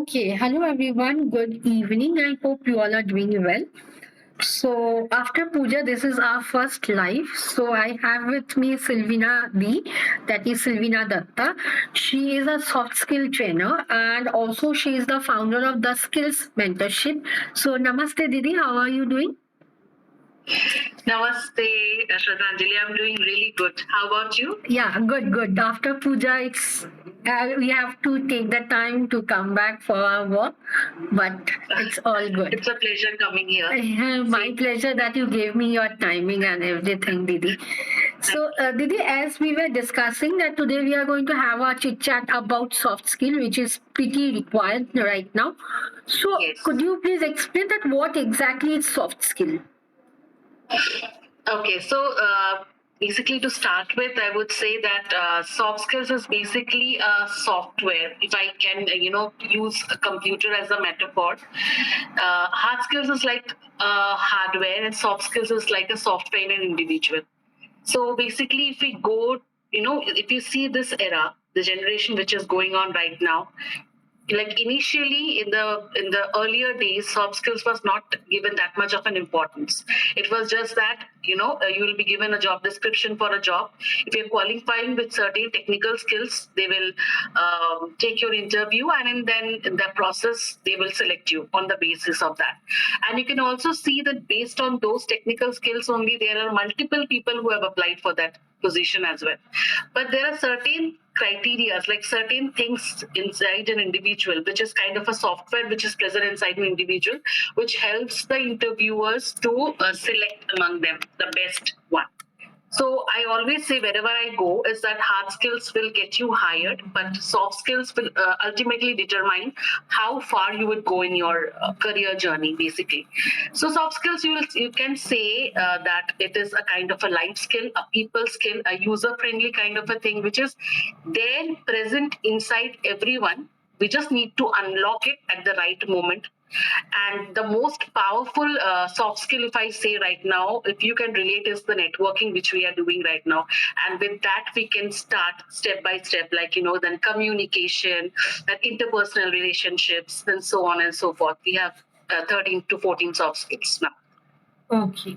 Okay, hello everyone. Good evening. I hope you all are doing well. So, after Puja, this is our first live. So, I have with me Sylveena D, that is Sylveena Datta. She is a soft skill trainer and also she is the founder of the Skills Mentorship. So, Namaste Didi, how are you doing? Namaste, Sradhanjali. I'm doing really good. How about you? Yeah, good. After puja, we have to take the time to come back for our work, but it's all good. It's a pleasure coming here. My pleasure that you gave me your timing and everything, Didi. So, Didi, as we were discussing that today we are going to have a chit chat about soft skill, which is pretty required right now. So, Yes. could you please explain that what exactly is soft skill? Okay, so basically, to start with, I would say that soft skills is basically a software. If I can, use a computer as a metaphor, hard skills is like hardware, and soft skills is like a software in an individual. So basically, if we go, if you see this era, the generation which is going on right now, like initially in the earlier days, soft skills was not given that much of an importance. It was just that you will be given a job description for a job. If you're qualifying with certain technical skills, they will take your interview, and then in that process they will select you on the basis of that. And you can also see that based on those technical skills only, there are multiple people who have applied for that position as well. But there are certain criteria, like certain things inside an individual, which is kind of a software which is present inside an individual, which helps the interviewers to select among them the best one. So I always say wherever I go is that hard skills will get you hired, but soft skills will ultimately determine how far you would go in your career journey, basically. So soft skills, you can say that it is a kind of a life skill, a people skill, a user friendly kind of a thing, which is there present inside everyone. We just need to unlock it at the right moment. And the most powerful soft skill, if I say right now, if you can relate, is the networking which we are doing right now. And with that, we can start step by step, like, then communication, and interpersonal relationships, and so on and so forth. We have 13 to 14 soft skills now. Okay.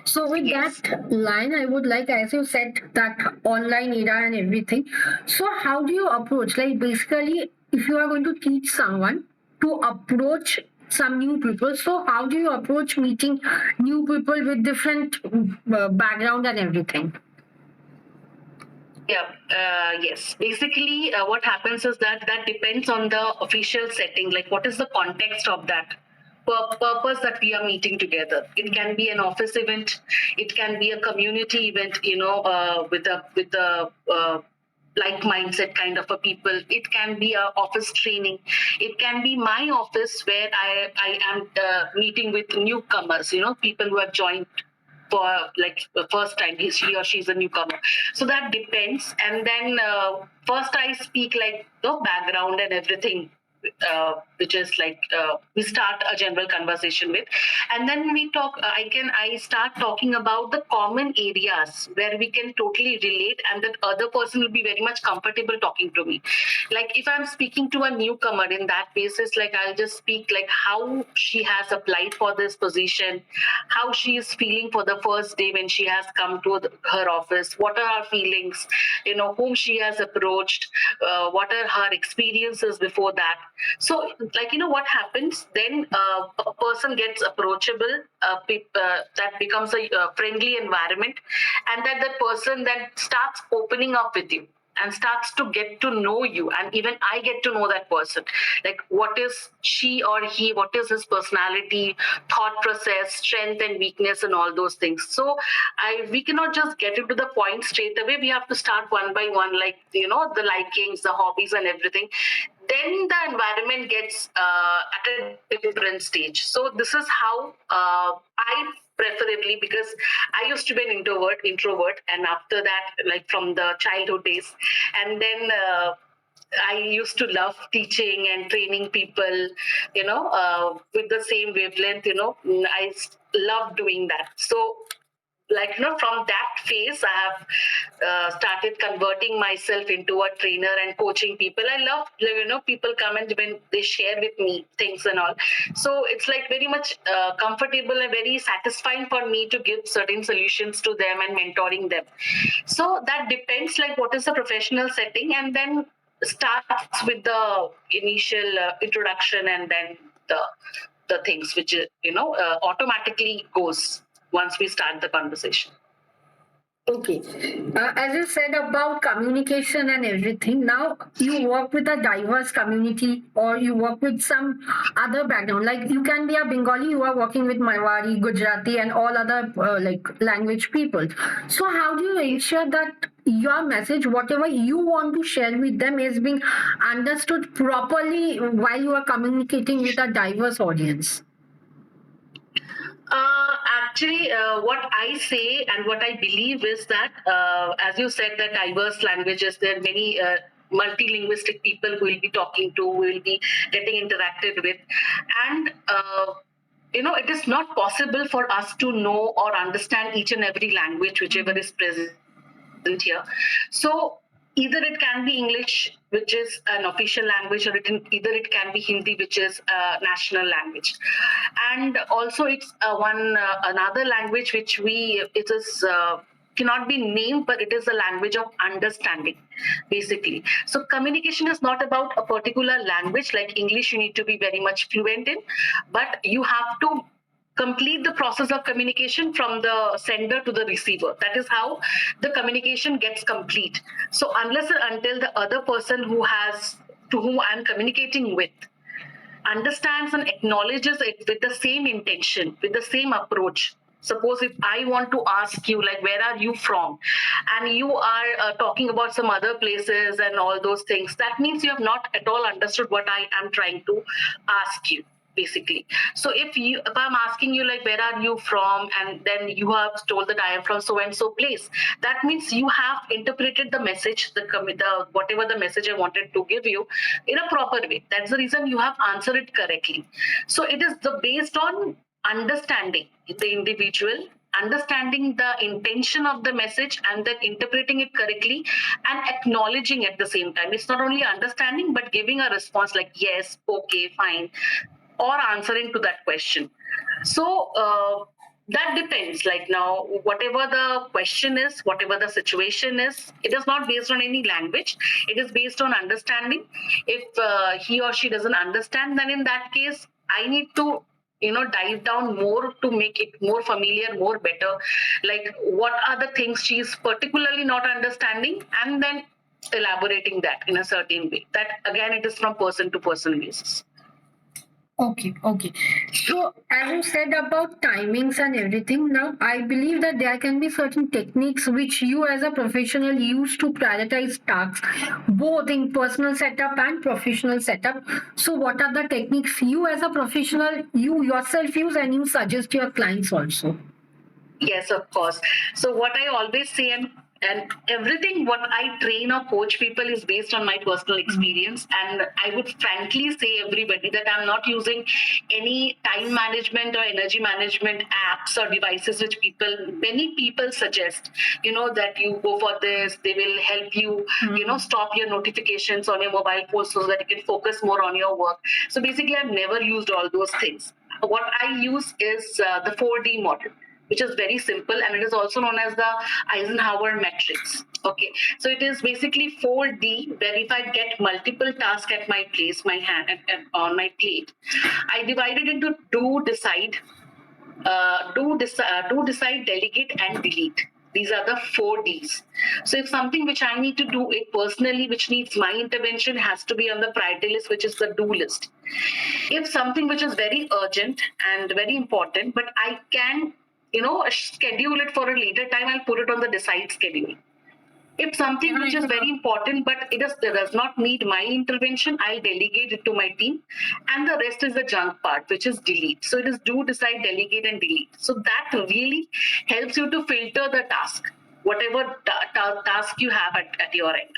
So with Yes. that line, I would like, as you said, that online era and everything. So how do you approach? Like basically, if you are going to teach someone to approach some new people, so how do you approach meeting new people with different background and everything? Yeah, yes. Basically, what happens is that depends on the official setting, like what is the context of that purpose that we are meeting together. It can be an office event, it can be a community event, with a like mindset kind of a people. It can be a office training. It can be my office where I am meeting with newcomers, people who have joined for like the first time. He or she's a newcomer, so that depends. And then first I speak like the background and everything, which is like we start a general conversation with, and then we talk. I start talking about the common areas where we can totally relate, and that other person will be very much comfortable talking to me. Like if I'm speaking to a newcomer, in that basis, like I'll just speak like how she has applied for this position, how she is feeling for the first day when she has come to her office, what are her feelings, whom she has approached, what are her experiences before that. So like what happens then, a person gets approachable, that becomes a friendly environment, and that the person then starts opening up with you and starts to get to know you, and even I get to know that person, like what is she or he, what is his personality, thought process, strength and weakness, and all those things. So we cannot just get into the point straight away. We have to start one by one, like the likings, the hobbies and everything. Then the environment gets at a different stage. So this is how I preferably, because I used to be an introvert, and after that, like from the childhood days, and then I used to love teaching and training people, with the same wavelength. I love doing that. So from that phase, I have started converting myself into a trainer and coaching people. I love, people come and when they share with me things and all. So it's like very much comfortable and very satisfying for me to give certain solutions to them and mentoring them. So that depends, like what is the professional setting, and then starts with the initial introduction, and then the things which automatically goes once we start the conversation. Okay. As you said about communication and everything, now you work with a diverse community or you work with some other background. Like you can be a Bengali, you are working with Maiwari, Gujarati, and all other language people. So, how do you ensure that your message, whatever you want to share with them, is being understood properly while you are communicating with a diverse audience? Actually, what I say and what I believe is that, as you said, that diverse languages, there are many multilinguistic people who will be talking to, who will be getting interacted with. And, it is not possible for us to know or understand each and every language, whichever is present here. So either it can be English, which is an official language, or either it can be Hindi, which is a national language. And also it's another language which it is cannot be named, but it is a language of understanding, basically. So communication is not about a particular language. Like English, you need to be very much fluent in, but you have to complete the process of communication from the sender to the receiver. That is how the communication gets complete. So unless and until the other person to whom I'm communicating with understands and acknowledges it with the same intention, with the same approach. Suppose if I want to ask you, like, where are you from? And you are talking about some other places and all those things, that means you have not at all understood what I am trying to ask you, basically. So if I'm asking you, like, where are you from, and then you have told that I am from so and so place, that means you have interpreted the message, the whatever the message I wanted to give you, in a proper way. That's the reason you have answered it correctly. So it is based on understanding the individual, understanding the intention of the message, and then interpreting it correctly and acknowledging at the same time. It's not only understanding but giving a response like yes, okay, fine, or answering to that question. So that depends. Like now, whatever the question is, whatever the situation is, it is not based on any language. It is based on understanding. If he or she doesn't understand, then in that case, I need to dive down more to make it more familiar, more better. Like what are the things she is particularly not understanding, and then elaborating that in a certain way. That again, it is from person to person basis. Okay, okay. So, as you said about timings and everything, now I believe that there can be certain techniques which you as a professional use to prioritize tasks, both in personal setup and professional setup. So, what are the techniques you as a professional, you yourself use and you suggest to your clients also? Yes, of course. So what I always say, and everything what I train or coach people is based on my personal experience. And I would frankly say everybody that I'm not using any time management or energy management apps or devices which many people suggest, that you go for this, they will help you, stop your notifications on your mobile phone so that you can focus more on your work. So basically, I've never used all those things. What I use is the 4D model, which is very simple, and it is also known as the Eisenhower matrix. Okay, so it is basically 4D, where if I get multiple tasks at my place, on my plate, I divide it into do, decide, delegate, and delete. These are the 4Ds. So if something which I need to do it personally, which needs my intervention, has to be on the priority list, which is the do list. If something which is very urgent and very important, but I can schedule it for a later time, I'll put it on the decide schedule. If something which is very important but it does not need my intervention, I'll delegate it to my team, and the rest is the junk part, which is delete. So it is do, decide, delegate, and delete. So that really helps you to filter the task, whatever task you have at your end.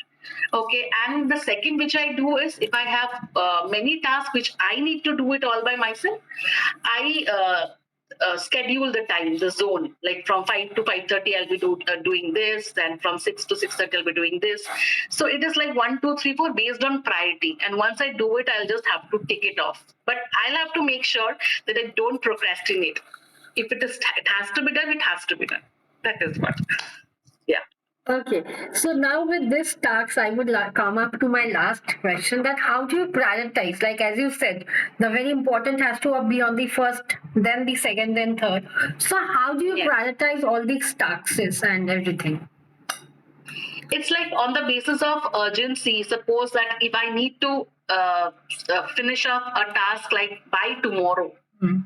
Okay, and the second which I do is, if I have many tasks which I need to do it all by myself, I schedule the time, the zone. Like from 5 to 5:30, I'll be doing this. Then from 6 to 6:30, I'll be doing this. So it is like 1, 2, 3, 4 based on priority. And once I do it, I'll just have to tick it off. But I'll have to make sure that I don't procrastinate. If it has to be done, it has to be done. That is what. Yeah. Okay, so now with this task, I would come up to my last question: that how do you prioritize? Like as you said, the very important has to be on the first, then the second, then third. So how do you Yes. prioritize all these tasks and everything? It's like on the basis of urgency. Suppose that if I need to finish up a task like by tomorrow,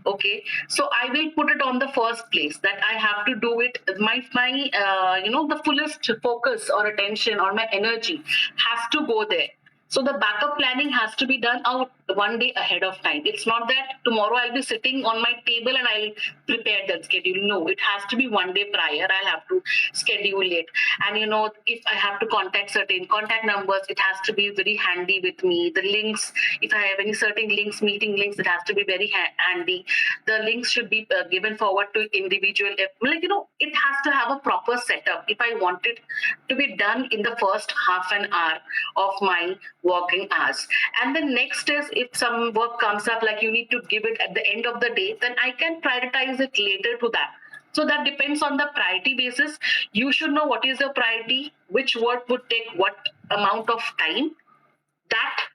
okay, so I will put it on the first place, that I have to do it. My the fullest focus or attention or my energy has to go there. So the backup planning has to be done out 1 day ahead of time. It's not that tomorrow I'll be sitting on my table and I'll prepare that schedule. No, it has to be 1 day prior. I'll have to schedule it. And if I have to contact certain contact numbers, it has to be very handy with me. The links, if I have any certain links, meeting links, it has to be very handy. The links should be given forward to individual. It has to have a proper setup if I want it to be done in the first half an hour of my working hours. And the next is, if some work comes up, like you need to give it at the end of the day, then I can prioritize it later to that. So that depends on the priority basis. You should know what is your priority, which work would take what amount of time. That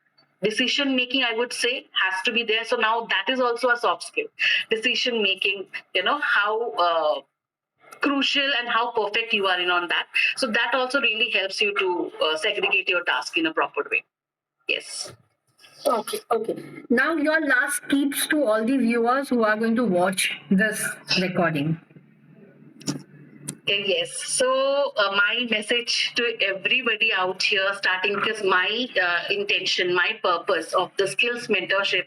decision making, I would say, has to be there. So now that is also a soft skill. Decision making, how crucial and how perfect you are in on that. So that also really helps you to segregate your task in a proper way. Yes. Okay, okay. Now your last tips to all the viewers who are going to watch this recording. Yes. So my message to everybody out here, starting, because my intention, my purpose of the skills mentorship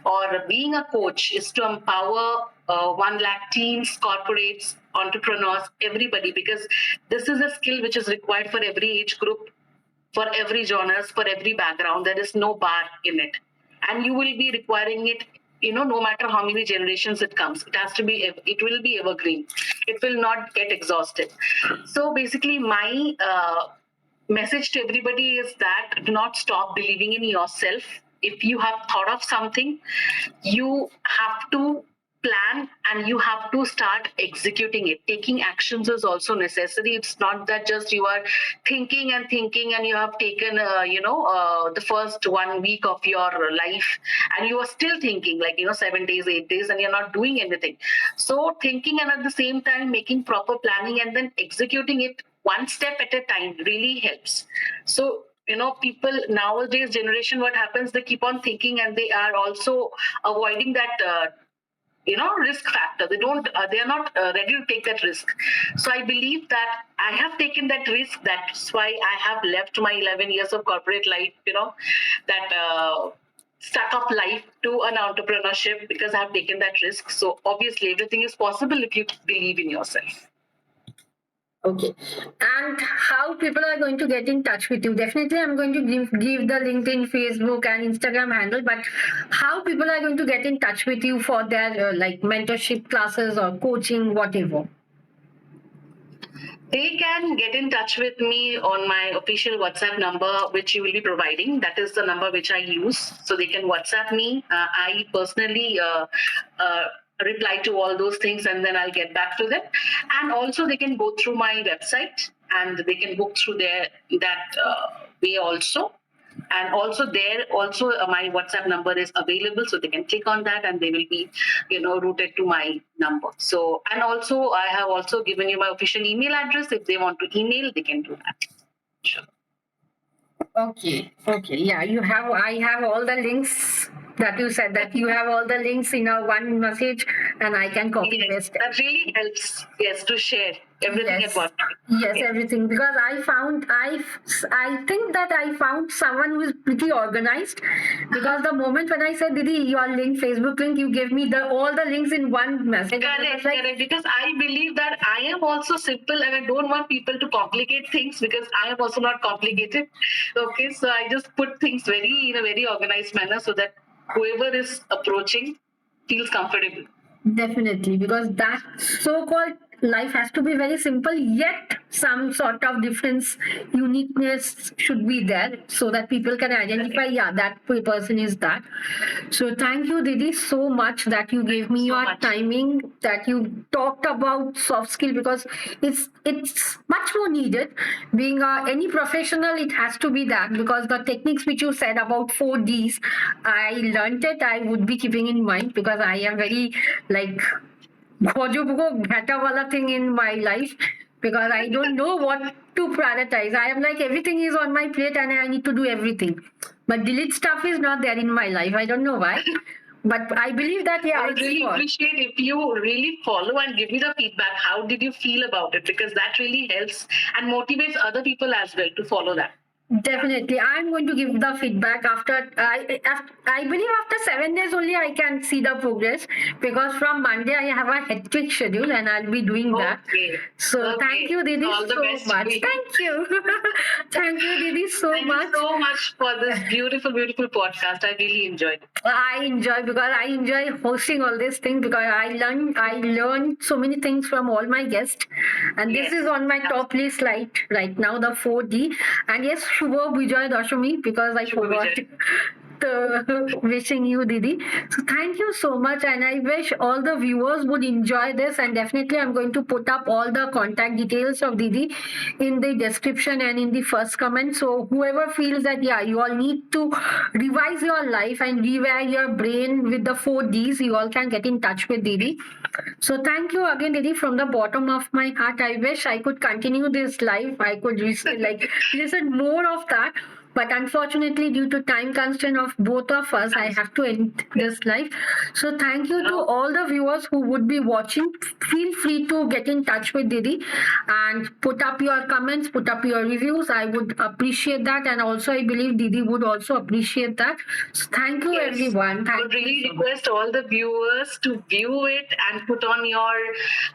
or being a coach is to empower 1 lakh teams, corporates, entrepreneurs, everybody, because this is a skill which is required for every age group, for every genres, for every background. There is no bar in it. And you will be requiring it, no matter how many generations it comes. It will be evergreen. It will not get exhausted. So basically, my message to everybody is that do not stop believing in yourself. If you have thought of something, you have to plan and you have to start executing it. Taking actions is also necessary. It's not that just you are thinking and thinking and you have taken the first 1 week of your life and you are still thinking, like 7 days, 8 days, and you're not doing anything. So thinking and at the same time making proper planning and then executing it one step at a time really helps. So people nowadays generation, what happens, they keep on thinking and they are also avoiding that risk factor. They are not ready to take that risk. So I believe that I have taken that risk. That's why I have left my 11 years of corporate life, that stuck up life to an entrepreneurship, because I have taken that risk. So obviously everything is possible if you believe in yourself. Okay. And how people are going to get in touch with you? Definitely, I'm going to give the LinkedIn, Facebook, and Instagram handle. But how people are going to get in touch with you for their like mentorship classes or coaching, whatever? They can get in touch with me on my official WhatsApp number, which you will be providing. That is the number which I use. So they can WhatsApp me. I personally reply to all those things and then I'll get back to them. And also they can go through my website and they can book through that way also. And also my WhatsApp number is available, so they can click on that and they will be routed to my number. So, and also I have also given you my official email address. If they want to email, they can do that. Sure. Okay. Yeah, I have all the links that you said, that you have all the links in a one message and I can copy paste. That really helps, yes, to share everything at once. Yes, everything. Because I think that I found someone who is pretty organized. Because the moment when I said, Didi, your link, Facebook link, you gave me all the links in one message. Correct. Because I believe that I am also simple and I don't want people to complicate things, because I am also not complicated. Okay, so I just put things in a very organized manner so that whoever is approaching feels comfortable. Definitely, because that so-called life has to be very simple, yet some sort of difference, uniqueness should be there so that people can identify, yeah, that person is that. So thank you, Didi, so much that you gave me so your much. timing, that you talked about soft skill because it's much more needed. Being any professional, it has to be that because the techniques which you said about 4Ds, I learned it. I would be keeping in mind because I am very like Bhojo Bhata wala thing in my life because I don't know what to prioritize. I am like everything is on my plate and I need to do everything. But delete stuff is not there in my life. I don't know why. But I believe that I yeah, would it's really for. appreciate if you really follow and give me the feedback. How did you feel about it? Because that really helps and motivates other people as well to follow that. Definitely, I'm going to give the feedback I believe after 7 days only I can see the progress because from Monday I have a hectic schedule and I'll be doing that. Okay. So thank you, Didi, All the so best. much. Thank you, thank you, Didi, so Thank much. you so much for this beautiful, beautiful podcast. I really enjoyed it. I enjoy because I enjoy hosting all these things because I learn so many things from all my guests, and this Yes. is on my top list right now, the 4D. And yes, Subho Bijoya Dashami because I Shubha forgot. Vijay. Wishing you, Didi. So thank you so much, and I wish all the viewers would enjoy this. And definitely, I'm going to put up all the contact details of Didi in the description and in the first comment. So whoever feels that yeah, you all need to revise your life and rewire your brain with the 4Ds, you all can get in touch with Didi. So thank you again, Didi, from the bottom of my heart. I wish I could continue this life. I could listen more of that. But unfortunately, due to time constraint of both of us, I have to end this live. So thank you to all the viewers who would be watching. Feel free to get in touch with Didi and put up your comments, put up your reviews. I would appreciate that. And also, I believe Didi would also appreciate that. So thank you, Yes. everyone. I Thank would you really so much. request all the viewers to view it and put on your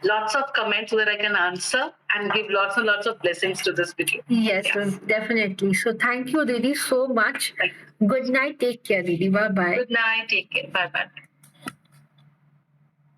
lots of comments so that I can answer and give lots and lots of blessings to this video. Yes, definitely. So thank you, Didi, so much. Good night. Take care, Didi. Bye bye. Good night. Take care. Bye bye.